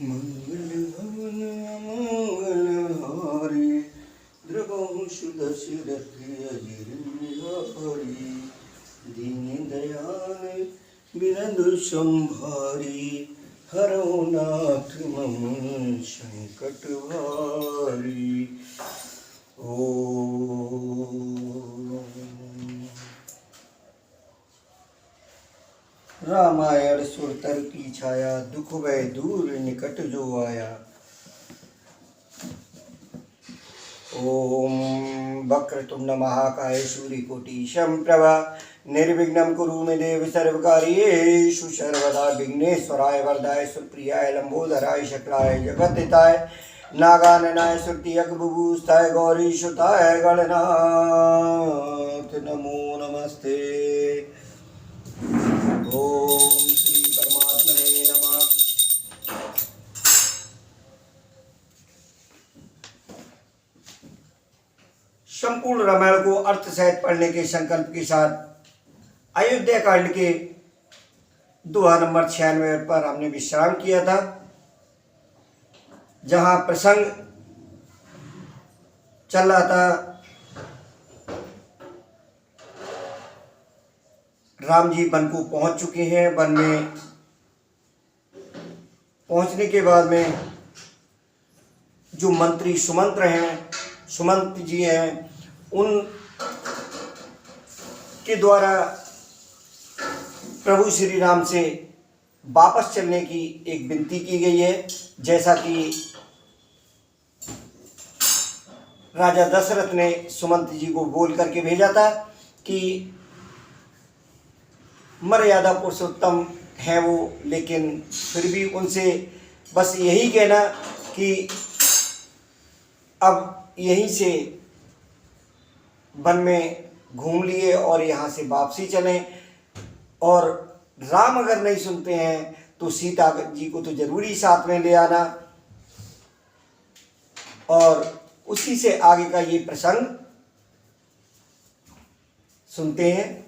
मंगल भवन अमंगल हारी द्रवंशु दशरथ अजिर बिहारी दीन दयाल बिरंदु संभारी हरो नाथ मम संकट भारी। रामायण सुरतर की छाया दुख भय दूर निकट जो आया। ओम वक्रतुंड महाकाय सूर्यकोटि समप्रभा निर्विघ्नं कुरु मे देव सर्वकार्येषु सर्वदा। विघ्नेश्वराय वरदाय सुप्रियाय लंबोदराय शकलाय जगद्दिताय नागाननाय श्रुति अकबुभूषिताय गौरीसुताय गणनाथ नमो नमस्ते। ओम श्री परमात्मने नमः। संपूर्ण रामायण को अर्थ सहित पढ़ने के संकल्प के साथ अयोध्या कांड के दोहा नंबर 96 पर हमने विश्राम किया था, जहां प्रसंग चल रहा था राम जी वन को पहुंच चुके हैं। वन में पहुंचने के बाद में जो मंत्री सुमंत जी हैं, उन के द्वारा प्रभु श्री राम से वापस चलने की एक विनती की गई है। जैसा कि राजा दशरथ ने सुमंत जी को बोल करके भेजा था कि मर्यादा पुरुषोत्तम है वो, लेकिन फिर भी उनसे बस यही कहना कि अब यहीं से वन में घूम लिए और यहाँ से वापसी चलें, और राम अगर नहीं सुनते हैं तो सीता जी को तो जरूरी साथ में ले आना। और उसी से आगे का ये प्रसंग सुनते हैं।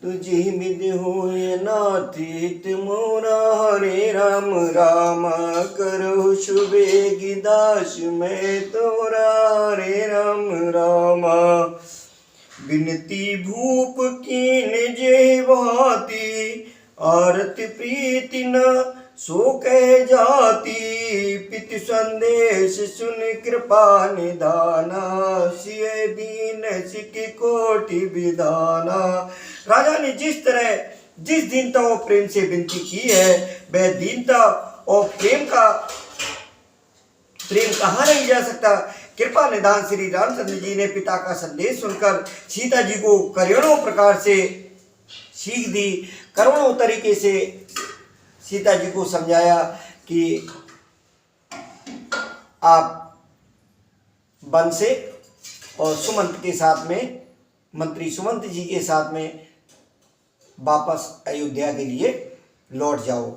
तुझी मिद होए नाथित मोरा हरे राम रामा करो सुबेगी दास मैं तोरा हरे राम रामा। बिनती भूप कीन जे भाती आरत प्रीति न सो कह जाती। पित संदेश सुन कृपा निधाना सिय दीन सिख कोटि विधाना। राजा ने जिस दीनता और प्रेम से विनती की है, वह दीनता और प्रेम कहाँ नहीं जा सकता। कृपा निधान श्री रामचंद्र जी ने पिता का संदेश सुनकर सीता जी को करोड़ों प्रकार से सीख दी, करोड़ों तरीके से सीता जी को समझाया कि आप वन से और सुमंत के साथ में, मंत्री सुमंत जी के साथ में वापस अयोध्या के लिए लौट जाओ।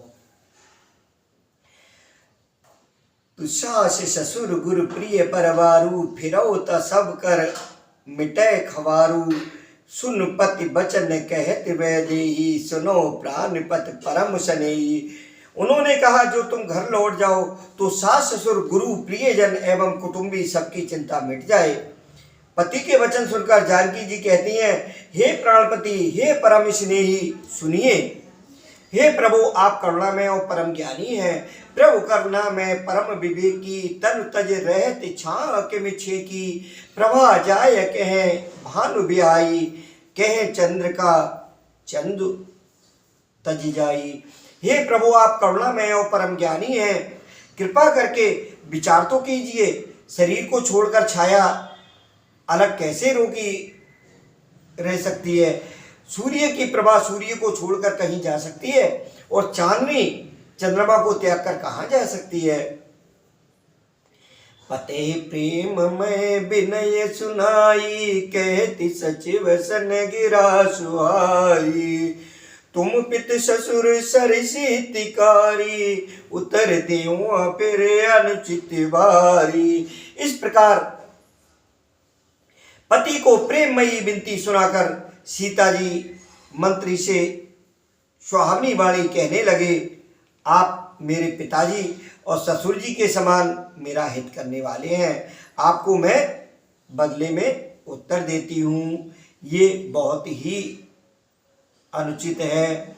तु सास ससुर गुरु प्रिय परवारू फिरौ त सब कर मिटै खवारू। सुन पति बचन कहत वैदेही सुनो प्राणपत परम स्नेही। उन्होंने कहा जो तुम घर लौट जाओ तो सास ससुर गुरु प्रियजन एवं कुटुंबी सबकी चिंता मिट जाए। पति के वचन सुनकर जानकी जी कहती हैं, हे प्राणपति, हे परम स्नेही, सुनिए। हे प्रभु, आप करुणामय और परम ज्ञानी हैं। प्रभु करुणा में परम विवेकी तन तज रहत छाक मिछे की। प्रभा जाय कहे भानु बिहाई कहे चंद्र का चंदु तज जाई। हे प्रभु, आप करुणामय और परम ज्ञानी हैं, कृपा करके विचार तो कीजिए। शरीर को छोड़कर छाया अलग कैसे रोकी रह सकती है? सूर्य की प्रभा सूर्य को छोड़कर कहीं जा सकती है, और चांदनी चंद्रमा को त्याग कर कहाँ जा सकती है? पते प्रेम में विनय सुनाई कहती सचिव सन गिरा सुहाई। तुम पित ससुर सरसितिकारी उतर देव फिर अनुचित बारी। इस प्रकार पति को प्रेममयी विनती सुनाकर सीता जी मंत्री से सुहावनी वाणी कहने लगे। आप मेरे पिताजी और ससुर जी के समान मेरा हित करने वाले हैं, आपको मैं बदले में उत्तर देती हूँ। ये बहुत ही अनुचित है।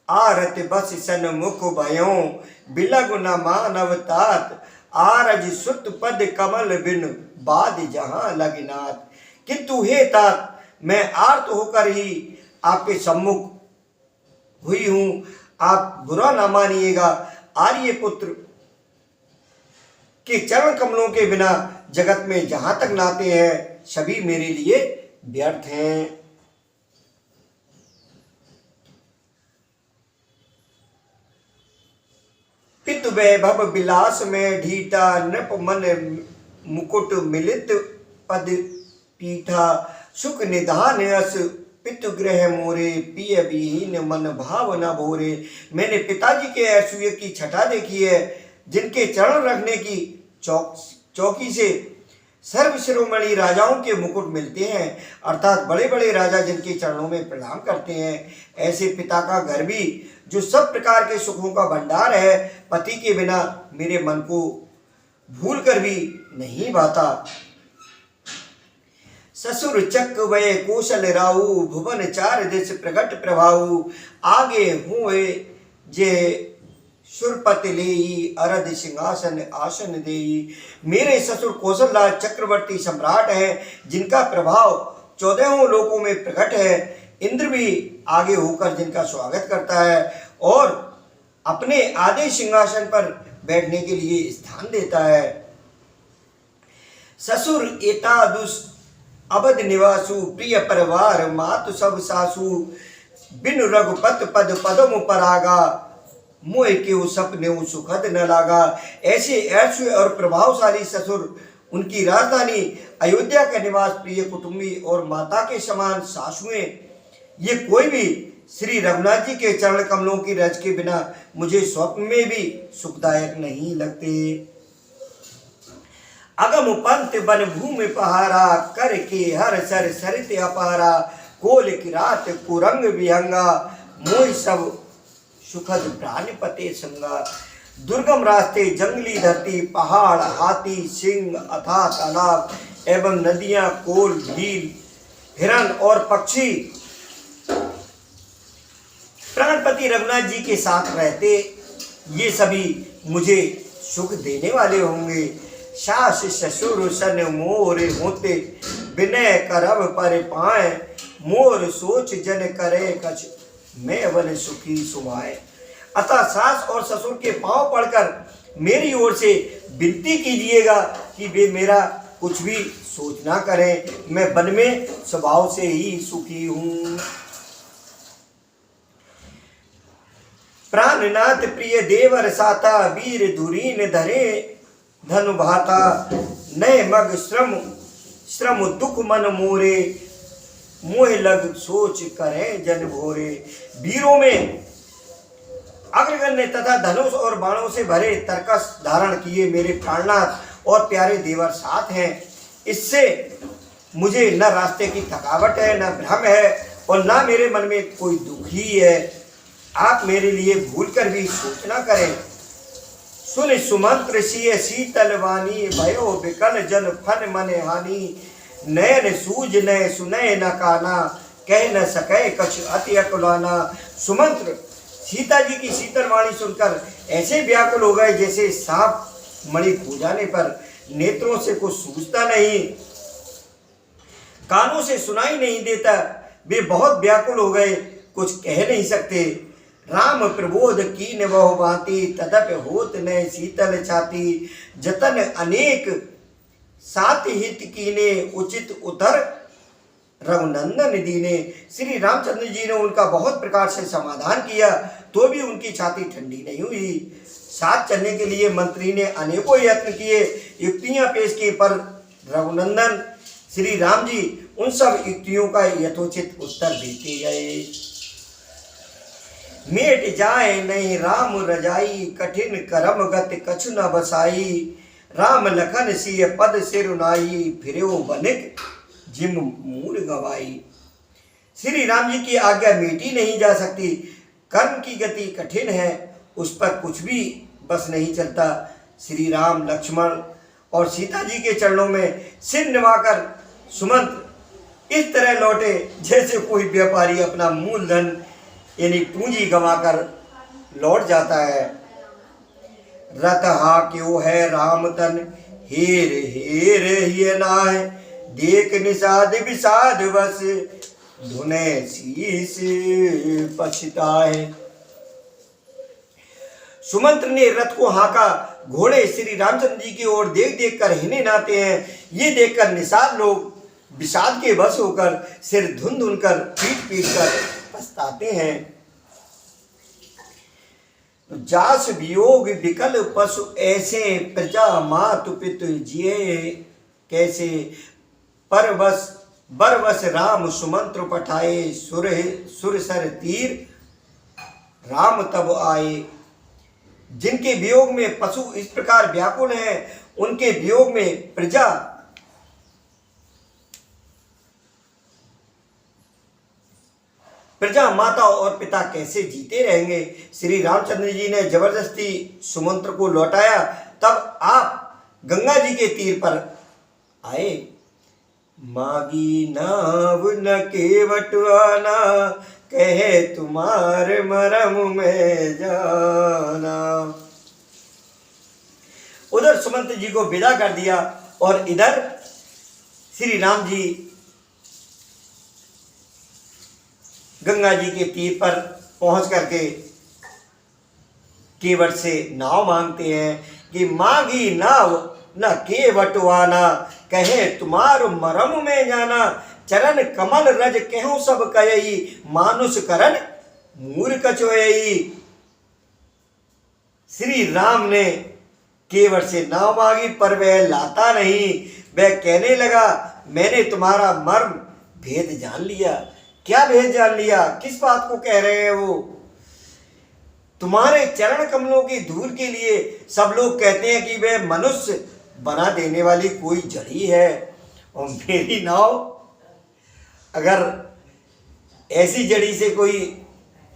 आरत बस सन्मुख भयों बिलग न मानव तात, आरज सुत पद कमल बिन बाद जहां लगनाथ। किंतु हे तात, मैं आर्त होकर ही आपके सम्मुख हुई हूं, आप बुरा ना मानिएगा। आर्य पुत्र के चरण कमलों के बिना जगत में जहां तक नाते हैं सभी मेरे लिए व्यर्थ हैं। पितु वैभव विलास में ढीठा, नृप मन मुकुट मिलित पद पीठा। सुख निधान अस पितु ग्रह मोरे, पिय विहीन मन भाव न भोरे। मैंने पिताजी के ऐश्वर्य की छटा देखी है, जिनके चरण रखने की चौकी से सर्व शिरोमणि राजाओं के मुकुट मिलते हैं, अर्थात बड़े बड़े राजा जिनके चरणों में प्रणाम करते हैं। ऐसे पिता का घर भी, जो सब प्रकार के सुखों का भंडार है, पति के बिना मेरे मन को भूल कर भी नहीं भाता। ससुर चक वय कौशल राऊ, भुवन चार दिश प्रगट प्रभाऊ। आगे हुए जे सुरपति लेई, अरद सिंहासन आसन देई। मेरे ससुर कौशल राज चक्रवर्ती सम्राट हैं, जिनका प्रभाव 14 लोकों में प्रकट है। इंद्र भी आगे होकर जिनका स्वागत करता है और अपने आधे सिंहासन पर बैठने के लिए स्थान देता है। ससुर एतादुस अवध निवासु, प्रिय परिवार मातु सब सासु। बिन रघुपत पद पदम परागा, मोह के सपने सुखद न लागा। ऐसे ऐश्वर्य और प्रभावशाली ससुर, उनकी राजधानी अयोध्या का निवास, प्रिय कुटुंबी और माता के समान सासुएं, ये कोई भी श्री रघुनाथ जी के चरण कमलों की रज के बिना मुझे स्वप्न में भी सुखदायक नहीं लगते। अगम पंत वन भूमि पहारा, कर के हर सर सरित अपारा। कोल किरात कुरंग विहंगा, मोह सब सुखद प्राणपते संगा। दुर्गम रास्ते, जंगली धरती, पहाड़, हाथी, सिंह, अथाह तालाब एवं नदियां, कोल, भील, हिरण और पक्षी प्राणपति रघुनाथ जी के साथ रहते, ये सभी मुझे सुख देने वाले होंगे। सास ससुर सन मोर होते, विनय करब पर पाए। मोर सोच जन करे कछ, मैं वन सुखी सुमाए। अतः सास और ससुर के पांव पड़कर मेरी ओर से विनती कीजिएगा कि वे मेरा कुछ भी सोच ना करें, मैं वन में स्वभाव से ही सुखी हूँ। प्राणनाथ प्रिय देवर साता, वीर धुरीन धरे धनु भाता। नय मग श्रम दुख मन मोरे, मोह लग सोच करें जन भोरे। वीरों में अग्रगण्य तथा धनुष और बाणों से भरे तरकस धारण किए मेरे प्राणनाथ और प्यारे देवर साथ हैं। इससे मुझे न रास्ते की थकावट है, न भ्रम है और न मेरे मन में कोई दुख ही है। आप मेरे लिए भूल कर भी सोच न करें। सुन सुमंत्र सिय शीतल वाणी, भयो विकल जन फन मन हानि। नयन सूझ नय सुनय न काना, कह न सके कछ अति अकुलाना। सुमंत्र सीता जी की शीतल वाणी सुनकर ऐसे व्याकुल हो गए जैसे सांप मणि खो जाने पर नेत्रों से कुछ सूझता नहीं, कानों से सुनाई नहीं देता। वे बहुत व्याकुल हो गए, कुछ कह नहीं सकते। राम प्रबोध कीन बहु भांति, तदप होत न शीतल छाती। जतन अनेक सात हित कीने, उचित उतर रघुनंदन दीने। श्री रामचंद्र जी ने उनका बहुत प्रकार से समाधान किया, तो भी उनकी छाती ठंडी नहीं हुई। साथ चलने के लिए मंत्री ने अनेकों यत्न किए, युक्तियां पेश की, पर रघुनंदन श्री राम जी उन सब युक्तियों का यथोचित उत्तर देते गए। मेट जाए नहीं राम रजाई, कठिन करम गति कछु न बसाई। राम लखन सिय पद सिरुनाई, फिरो बनिक जिम मूल गवाई। श्री राम जी की आज्ञा मीटी नहीं जा सकती, कर्म की गति कठिन है उस पर कुछ भी बस नहीं चलता। श्री राम, लक्ष्मण और सीता जी के चरणों में सिर निभाकर सुमंत इस तरह लौटे जैसे कोई व्यापारी अपना मूलधन यानी पूंजी गंवाकर लौट जाता है। रत हा क्यों है राम तन, हेर हेर ये नाय, देख निषाद विषाद बस, धुने शीस पछताए। सुमंत्र ने रथ को हाका। घोड़े श्री रामचंद्र जी की ओर देख देख कर हिने नाते हैं। ये देखकर निषाद लोग विषाद के बस होकर सिर धुन धुन कर पीट पीट कर पछताते हैं। जास वियोग विकल पशु ऐसे, प्रजा मातु पितु जिये कैसे, बरबस राम सुमंत्र पठाए, सुरसर तीर राम तब आए। जिनके वियोग में पशु इस प्रकार व्याकुल हैं, उनके वियोग में प्रजा माता और पिता कैसे जीते रहेंगे। श्री रामचंद्र जी ने जबरदस्ती सुमंत्र को लौटाया। तब आप गंगा जी के तीर पर आए। मागी नाव न केवटवाना, कहे तुम्हार मरम में जाना। उधर सुमंत जी को विदा कर दिया और इधर श्री राम जी गंगा जी के तीर पर पहुंच करके केवट से नाव मांगते हैं कि मांगी नाव न केवटवाना, कहे तुम्हार मरम में जाना। चरण कमल रज कहूं सब कयई, मानुष करण मूर्ख चोयई। श्री राम ने केवट से नाव मांगी पर वह लाता नहीं। वह कहने लगा, मैंने तुम्हारा मर्म भेद जान लिया। क्या भेद जान लिया? किस बात को कह रहे हैं वो? तुम्हारे चरण कमलों की धूल के लिए सब लोग कहते हैं कि वह मनुष्य बना देने वाली कोई जड़ी है। और मेरी नाव अगर ऐसी जड़ी से कोई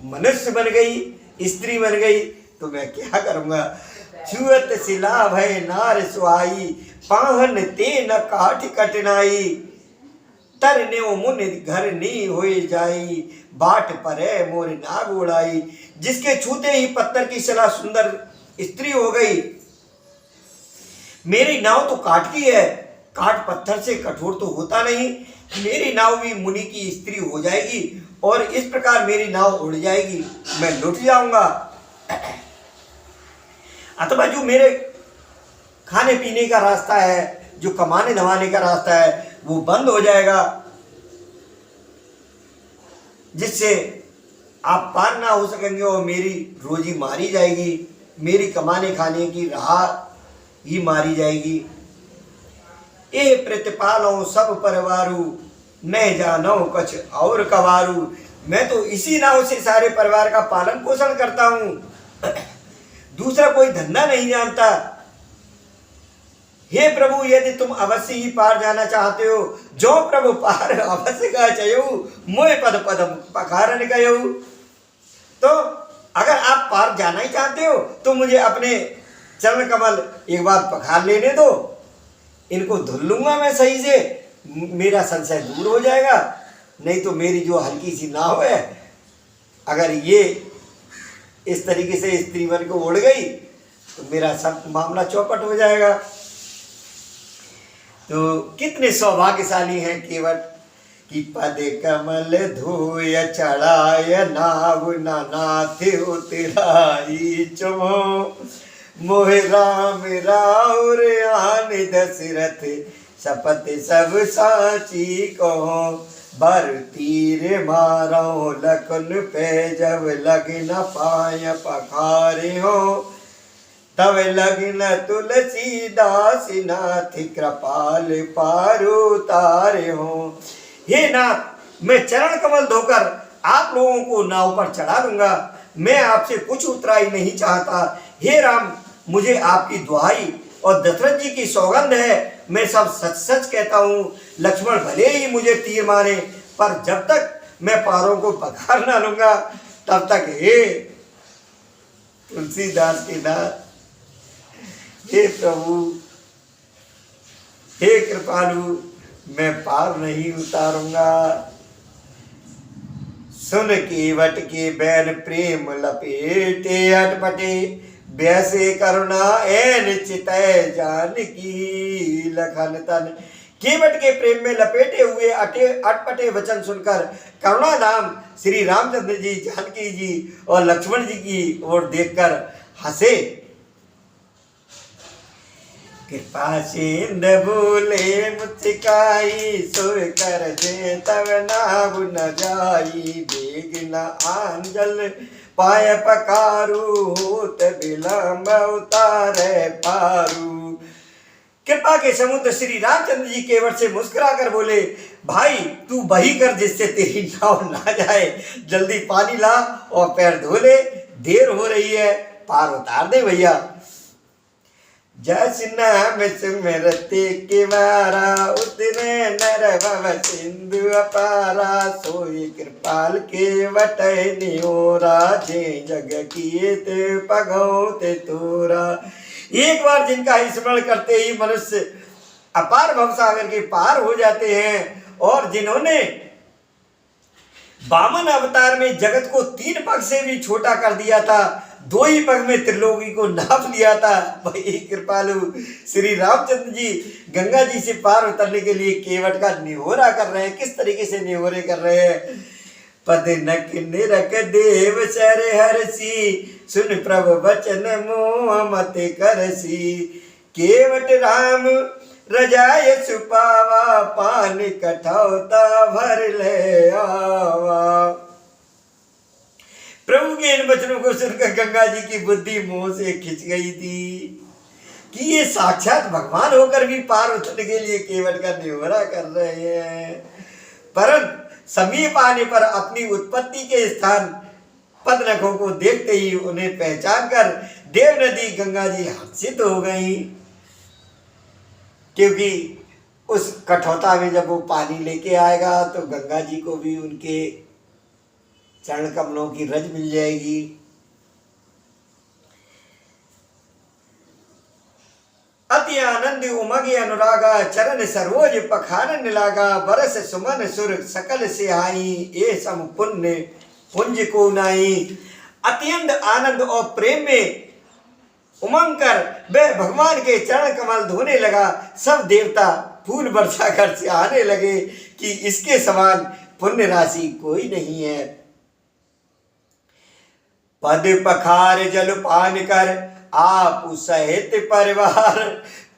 मनुष्य बन गई, स्त्री बन गई, तो मैं क्या करूंगा। छुअत सिला भय नार सुहाई, पाहन ते न काठ कटनाई। तरने मुन घर नी होए जाई, बाट परे मोर नाग उड़ाई। जिसके छूते ही पत्थर की शिला सुंदर स्त्री हो गई। मेरी नाव तो काठ की है, काठ पत्थर से कठोर तो होता नहीं। मेरी नाव भी मुनि की स्त्री हो जाएगी और इस प्रकार मेरी नाव उड़ जाएगी, मैं लुट जाऊंगा। अथवा जो मेरे खाने पीने का रास्ता है, जो कमाने धमाने का रास्ता है, वो बंद हो जाएगा, जिससे आप पार ना हो सकेंगे और मेरी रोजी मारी जाएगी, मेरी कमाने खाने की राह ही मारी जाएगी। ए प्रतिपालो सब परिवारू, मैं जानो कुछ और कवारू। मैं तो इसी नाव से सारे परिवार का पालन पोषण करता हूं, दूसरा कोई धंधा नहीं जानता। हे प्रभु, यदि तुम अवश्य ही पार जाना चाहते हो, जो प्रभु पार अवश्य का चयो, मोय पद पदम पखारन गयो। तो अगर आप पार जाना ही चाहते हो तो मुझे अपने चरण कमल एक बार पखार लेने दो, इनको धुल लूंगा मैं सही से, मेरा संशय दूर हो जाएगा। नहीं तो मेरी जो हल्की सी नाव है, अगर ये इस तरीके से स्त्री बन को उड़ गई तो मेरा सब मामला चौपट हो जाएगा। तो कितने सौभाग्यशाली हैं केवट कि पद कमल धोय चढ़ाय, नाव नाथ उतराई चमो। मोह राम राउर आन दशरथ, शपथ सब साची कहो। बर तीर मारो लखन पे, जब लग न पाय पखारे हो। तब लग्न तुलसीदास नाथ, कृपाल पारो तारे हो। हे नाथ, मैं चरण कमल धोकर आप लोगों को नाव पर चढ़ा दूंगा, मैं आपसे कुछ उतराई नहीं चाहता। हे राम, मुझे आपकी दुहाई और दशरथ जी की सौगंध है, मैं सब सच सच कहता हूँ। लक्ष्मण भले ही मुझे तीर मारे, पर जब तक मैं पारों को पखार ना लूंगा तब तक हे तुलसीदास के नाथ, हे प्रभु, हे कृपालु, मैं पार नहीं उतारूंगा। सुन केवट के बैन प्रेम लपेटे अटपटे, वैसे करुणा ऐन चितय जानकी लखन तन। केवट के प्रेम में लपेटे हुए अटपटे वचन सुनकर करुणा धाम श्री रामचंद्र जी, जानकी जी और लक्ष्मण जी की ओर देखकर हंसे। कृपा सिंध भूले मुस्काई, सोय कर जे तब नाव न जाई। बेग न आंजल पाय पकारू, होत विलंब उतारे पारू। कृपा के समुद्र श्री रामचंद्र जी केवट से मुस्कुरा कर बोले, भाई तू बही कर जिससे तेरी नाव ना जाए। जल्दी पानी ला और पैर धो ले, देर हो रही है, पार उतार दे भैया। जस नाम सुमिरते के मारा, उतरे नर भव सिंधु अपारा। सोई कृपाल के वटय नियोरा, जे जग किए ते पगौ ते तोरा। एक बार जिनका स्मरण करते ही मनुष्य अपार भवसागर के पार हो जाते हैं, और जिन्होंने वामन अवतार में जगत को 3 पग से भी छोटा कर दिया था, 2 ही पग में त्रिलोकी को नाप लिया था, वही कृपालु श्री रामचंद्र जी गंगा जी से पार उतरने के लिए केवट का निहोरा कर रहे हैं। किस तरीके से निहोरे कर रहे हैं? पद नक निरक देव सर हरसी, सुन प्रभु बचन मोह मत करसी। केवट राम रजाय सुपावा, पान कठौता भर ले आवा। प्रभु के इन वचनों को सुनकर गंगा जी की बुद्धि मोह से खिंच गई थी कि ये साक्षात भगवान होकर भी पार उतरने के लिए केवट का निहोरा कर रहे हैं। परंतु समीप आने पर अपनी उत्पत्ति के स्थान पदनखों को देखते ही उन्हें पहचान कर देव नदी गंगा जी हर्षित हो गई, क्योंकि उस कठौता में जब वो पानी लेके आएगा तो गंगा जी को भी उनके चरण कमलों की रज मिल जाएगी। अति आनंद उमगे अनुरागा, चरण सरोज पखारन लागा। बरस सुमन सुर सकल से आई, ये सम पुण्य पुंज को नाई। अत्यंत आनंद और प्रेम में उमंग कर वह भगवान के चरण कमल धोने लगा। सब देवता फूल वर्षा कर से आने लगे कि इसके समान पुण्य राशि कोई नहीं है। पद पखार जल पान कर, आप सहित परिवार।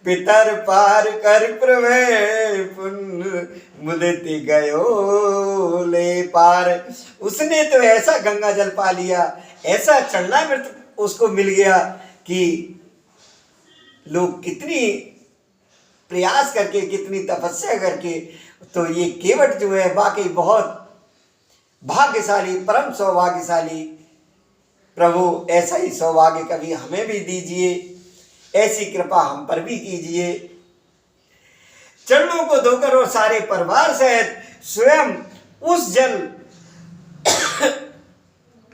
पितर पार कर प्रभे, पुण्य मुदित गयो ले पार। उसने तो ऐसा गंगा जल पा लिया, ऐसा चरणामृत उसको मिल गया कि लोग कितनी प्रयास करके, कितनी तपस्या करके, तो ये केवट जो है वाकई बहुत भाग्यशाली, परम सौभाग्यशाली। प्रभु ऐसा ही सौभाग्य कभी हमें भी दीजिए, ऐसी कृपा हम पर भी कीजिए। चरणों को धोकर और सारे परिवार सहित स्वयं उस जल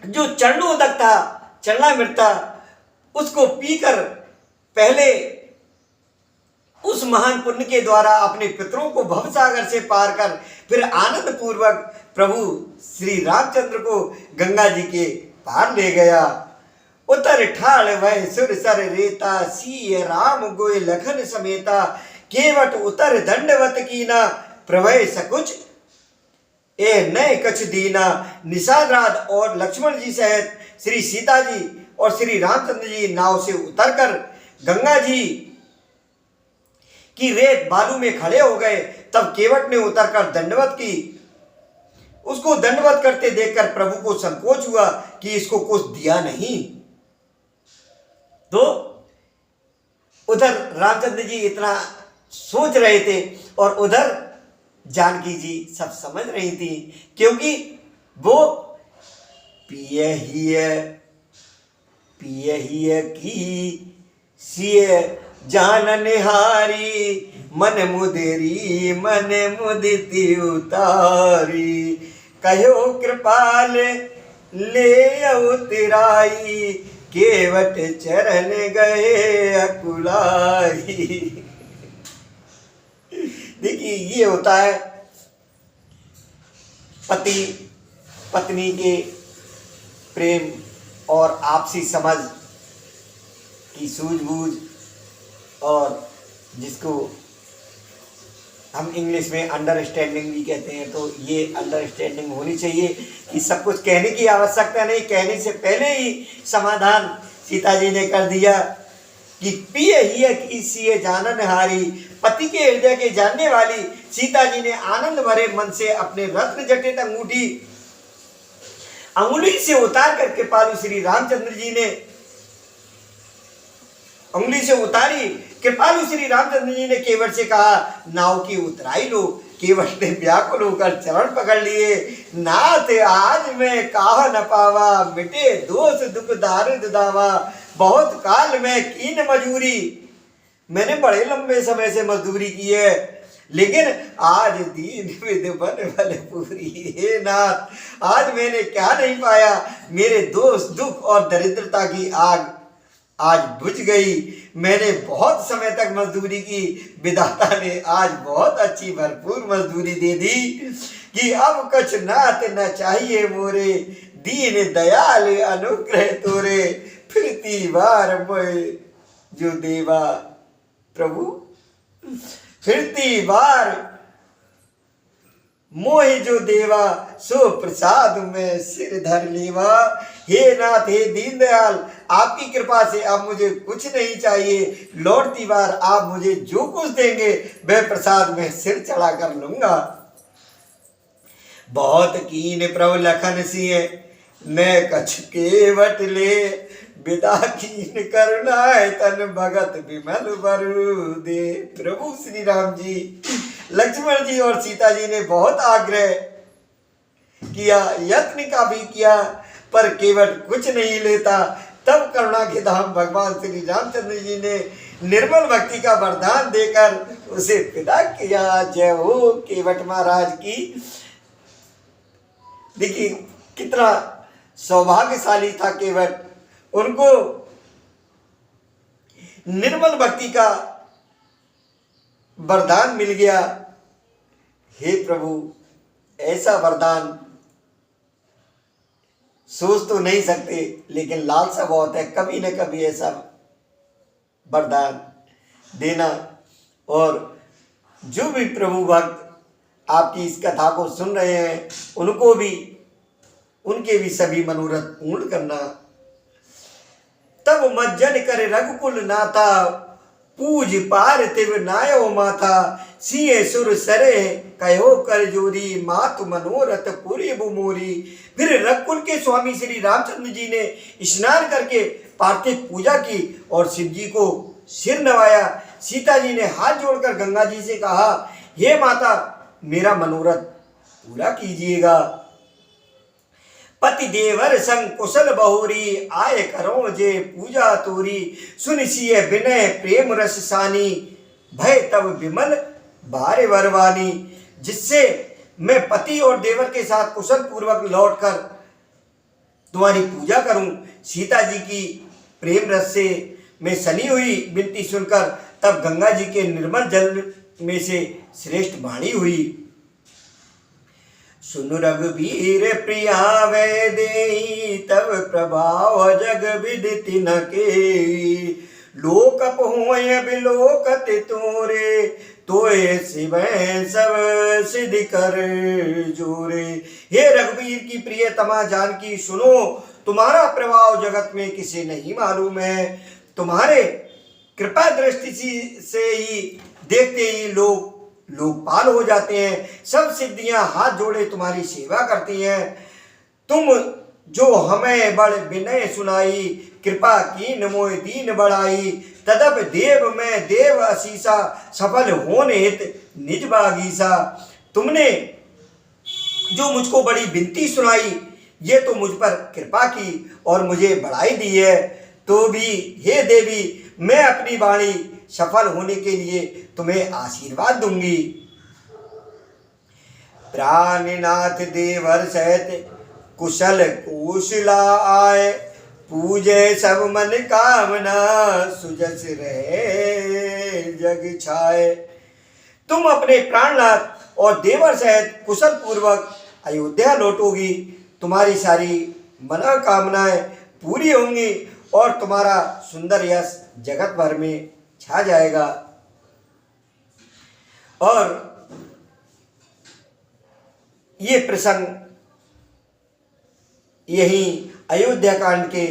जो चरणोदक था, चरणामृत था, उसको पीकर पहले उस महान पुण्य के द्वारा अपने पितरों को भवसागर से पार कर फिर आनंद पूर्वक प्रभु श्री रामचंद्र को गंगा जी के पार ले गया। उतर ठाड़ वह सुर सर रेता, सीय राम गोय लखन समेता। केवट उतर दंडवत कीना, प्रभय सकुच ए नय कछ दीना। निषाद राज और लक्ष्मण जी सहित श्री सीता जी और श्री रामचंद्र जी नाव से उतरकर गंगा जी की रेत बालू में खड़े हो गए। तब केवट ने उतरकर दंडवत की। उसको दंडवत करते देखकर प्रभु को संकोच हुआ कि इसको कुछ दिया नहीं। तो उधर रामचंद्र जी इतना सोच रहे थे और उधर जानकी जी सब समझ रही थी, क्योंकि वो पिय ही की सिय जान निहारी। मन मुदेरी मन मुदिति उतारी। कहो कृपाल ले उतराई, केवट चरण गए अकुलाई। देखिए ये होता है पति पत्नी के प्रेम और आपसी समझ की सूझबूझ, और जिसको हम इंग्लिश में अंडरस्टैंडिंग भी कहते हैं। तो ये अंडरस्टैंडिंग होनी चाहिए कि सब कुछ कहने की आवश्यकता नहीं, कहने से पहले ही समाधान सीता जी ने कर दिया कि पिय ही किसी जानन हारी। पति के हृदय के जानने वाली सीता जी ने आनंद भरे मन से अपने रत्न जटित अंगूठी अंगुली से उतार कर कृपालु श्री रामचंद्र जी ने अंगुली से उतारी। कृपालु श्री रामचंद्र जी ने केवट से कहा, नाव की उतराई लो। केवट ने व्याकुल होकर चरण पकड़ लिए। नाथ आज मैं काह न पावा, मिटे दोष दुख दारिद दावा। बहुत काल में कीन मजूरी, मैंने बड़े लंबे समय से मजदूरी की है, लेकिन आज दीन विध बन भले पूरी। हे नाथ, आज मैंने क्या नहीं पाया। मेरे दोष दुख और दरिद्रता की आग आज बुझ गई। मैंने बहुत समय तक मजदूरी की, विधाता ने आज बहुत अच्छी भरपूर मजदूरी दे दी कि अब कुछ नाथ न चाहिए मोरे, दीन दयाल अनुग्रह तोरे। फिरती बार मोए जो देवा प्रभु, फिरती बार मोह जो देवा, सो प्रसाद में सिर धर लेवा। हे नाथ, हे दीनदयाल, आपकी कृपा से अब मुझे कुछ नहीं चाहिए। लौटती बार आप मुझे जो कुछ देंगे वह प्रसाद में सिर चढ़ा कर लूंगा। बहुत कीन प्रभु लखन सिंह, मैं कछ केवट ले। विदा कीन करुणाए तन भगत विमल बरु दे। प्रभु श्री राम जी, लक्ष्मण जी और सीता जी ने बहुत आग्रह किया, यत्न का भी किया, पर केवट कुछ नहीं लेता। तब करुणा के धाम भगवान श्री रामचंद्र जी ने निर्मल भक्ति का वरदान देकर उसे विदा किया। जय हो केवट महाराज की। देखिए कितना सौभाग्यशाली था केवट, उनको निर्मल भक्ति का वरदान मिल गया। हे प्रभु, ऐसा वरदान सोच तो नहीं सकते, लेकिन लालसा बहुत है कभी न कभी ऐसा वरदान देना। और जो भी प्रभु भक्त आपकी इस कथा को सुन रहे हैं, उनको भी, उनके भी सभी मनोरथ पूर्ण करना। तब मज्जन कर रघुकुल नाथा, पूज पार तिव नायो माथा। सिए सुर सरे कहो कर जोरी, मातु मनोरथ पूरी बुमोरी। फिर रघुकुल के स्वामी श्री रामचंद्र जी ने स्नान करके पार्थिव पूजा की और शिव जी को सिर नवाया। सीता जी ने हाथ जोड़कर गंगा जी से कहा, हे माता, मेरा मनोरथ पूरा कीजिएगा। पति देवर संग कुशल बहुरी, आय करो जे पूजा तोरी। सुन सिय विनय प्रेम रस सानी, भय तब विमल बारे वरवानी। जिससे मैं पति और देवर के साथ कुशल पूर्वक लौटकर तुम्हारी पूजा करूं। सीता जी की प्रेम रस से मैं सनी हुई विनती सुनकर तब गंगा जी के निर्मल जल में से श्रेष्ठ वाणी हुई। सुन रघुबीर प्रिया वै देई, तब प्रभाव जग विदिति न के। लोक पहुँय बिलोकत तोरे, तोय शिव सब सिद्धि कर जोरे। हे रघुबीर की प्रियतमा जानकी, सुनो, तुम्हारा प्रभाव जगत में किसे नहीं मालूम है। तुम्हारे कृपा दृष्टि से ही देखते ही लोग लोकपाल हो जाते हैं। सब सिद्धियां हाथ जोड़े तुम्हारी सेवा करती हैं। तुम जो हमें बड़ विनय सुनाई, कृपा कीन मोय दीन बढ़ाई। तदप देव में देव असीसा, सफल होने हित निज बागीसा। तुमने जो मुझको बड़ी विनती सुनाई, ये तो मुझ पर कृपा की और मुझे बढ़ाई दी है। तो भी हे देवी, मैं अपनी वाणी सफल होने के लिए तुम्हें आशीर्वाद दूंगी। प्राणनाथ देवर सहित कुशल कुशला आए, पूजे सब मन कामना, सुजस रहे जग छाए। तुम अपने प्राणनाथ और देवर सहित कुशल पूर्वक अयोध्या लौटोगी। तुम्हारी सारी मनोकामनाएं पूरी होंगी और तुम्हारा सुंदर यश जगत भर में छा जाएगा। और ये प्रसंग यही अयोध्या कांड के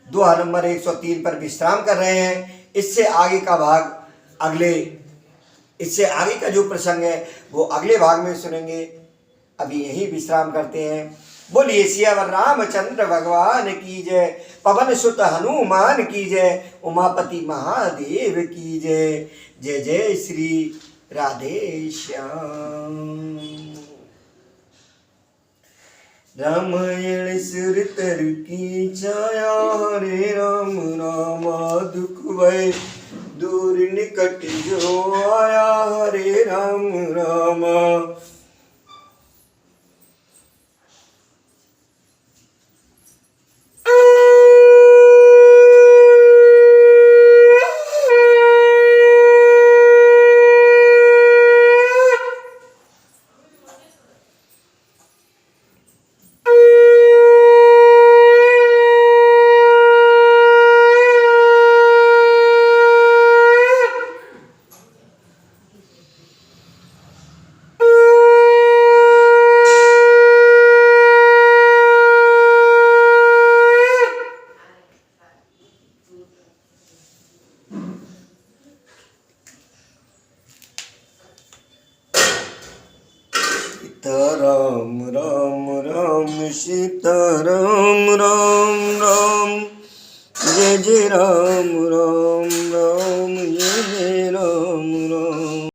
दोहा नंबर 103 पर विश्राम कर रहे हैं। इससे आगे का जो प्रसंग है वो अगले भाग में सुनेंगे। अभी यही विश्राम करते हैं। बोलिए सियावर रामचंद्र भगवान की जय, पवन सुत हनुमान की जय, उमापति महादेव की जय। जय जय श्री राधे श्याम। रामायण सुर तर की छाया, हरे राम रामा दुख भय दूर निकट जो आया, हरे राम रामा। राम राम राम सीता राम राम राम, जय जय राम राम।